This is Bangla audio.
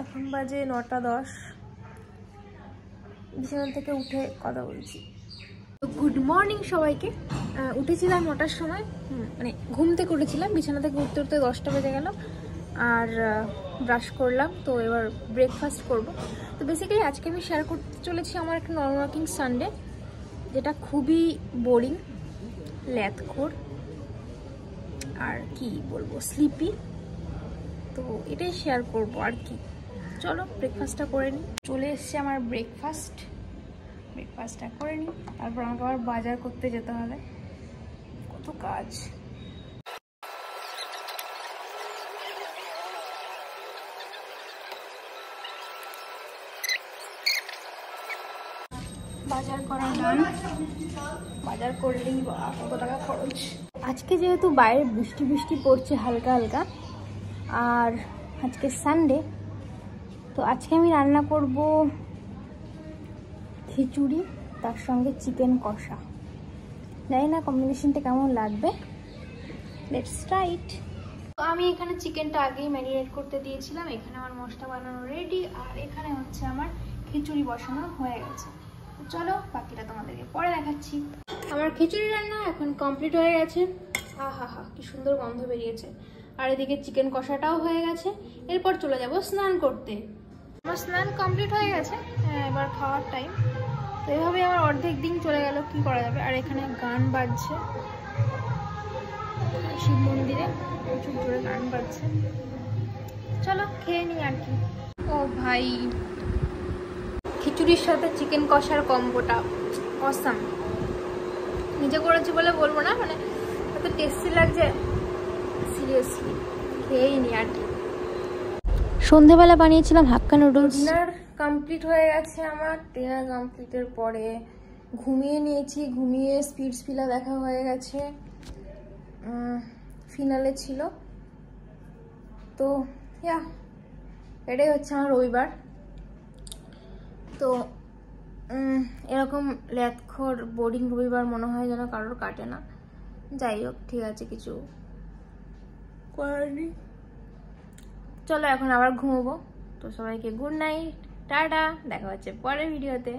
এখন বাজে 9:10। বিছানা থেকে উঠে কথা বলছি। গুড মর্নিং সবাইকে। উঠেছিলাম 9টার সময়, মানে ঘুম থেকে উঠেছিলাম, বিছানা থেকে উঠতে উঠতে 10টা বেজে গেল। আর ব্রাশ করলাম, তো এবার ব্রেকফাস্ট করব। তো বেসিক্যালি আজকে আমি শেয়ার করতে চলেছি আমার একটা নন ওয়ার্কিং সানডে, যেটা খুবই বোরিং, ল্যাথখোর আর কি বলবো, স্লিপি। তো এটাই শেয়ার করব আর কি। চলো ব্রেকফাস্টটা করে নিই। চলে এসছে আমার ব্রেকফাস্টটা করে নিই, তারপর আমাকে আবার বাজার করতে যেতে হবে, কত কাজ। বাজার করা ডান। বাজার করলেই কত টাকা খরচ। আজকে যেহেতু বাইরে বৃষ্টি বৃষ্টি পড়ছে হালকা হালকা, আর আজকে সানডে, তো আজকে আমি রান্না করব খিচুড়ি, তার সঙ্গে চিকেন কষা। জানি না কম্বিনেশনটা কেমন লাগবে, লেটস ট্রাই ইট। তো আমি এখানে চিকেনটা আগেই ম্যারিনেট করতে দিয়েছিলাম। এখানে আমার মশলা বানানো রেডি, আর এখানে হচ্ছে আমার খিচুড়ি বসানো হয়ে গেছে। তো চলো বাকিটা তোমাদেরকে পরে দেখাচ্ছি। আমার খিচুড়ি রান্না এখন কমপ্লিট হয়ে গেছে। আহা হা, কি সুন্দর গন্ধ বেরিয়েছে। আর এদিকে চিকেন কষাটাও হয়ে গেছে। এরপর চলে যাব স্নান করতে। আমার স্নান কমপ্লিট হয়ে গেছে, এবার খাওয়ার টাইম। তো এভাবে আমার অর্ধেক দিন চলে গেল, কি করা যাবে। আর এখানে গান বাজছে, শিব মন্দিরে প্রচুর জোরে গান বাজছে। চলো খেয়ে নিই আর কি। ও ভাই, খিচুড়ির সাথে চিকেন কষার কম্বোটা অসাম। নিজে করেছি বলে বলবো না, মানে এত টেস্টি লাগছে, সিরিয়াসলি খেয়েই নি আর কি। সন্ধেবেলা বানিয়েছিলাম হাক্কা নুডলস। ডিনার কমপ্লিট হয়ে গেছে আমার। ডিনার কমপ্লিটের পরে ঘুমিয়ে নিয়েছি। ঘুমিয়ে স্পিডস ভিলা দেখা হয়ে গেছে, ফিনালে ছিল। তো ইয়া, এটাই হচ্ছে আমার রবিবার। তো এরকম ল্যাথখোর বোরিং রবিবার মনে হয় যেন কারোর কাটে না। যাই হোক, ঠিক আছে, কিছু করার নেই। চলো এখন আবার ঘুমোবো। তো সবাইকে গুড নাইট, টাটা, দেখা হচ্ছে পরের ভিডিওতে।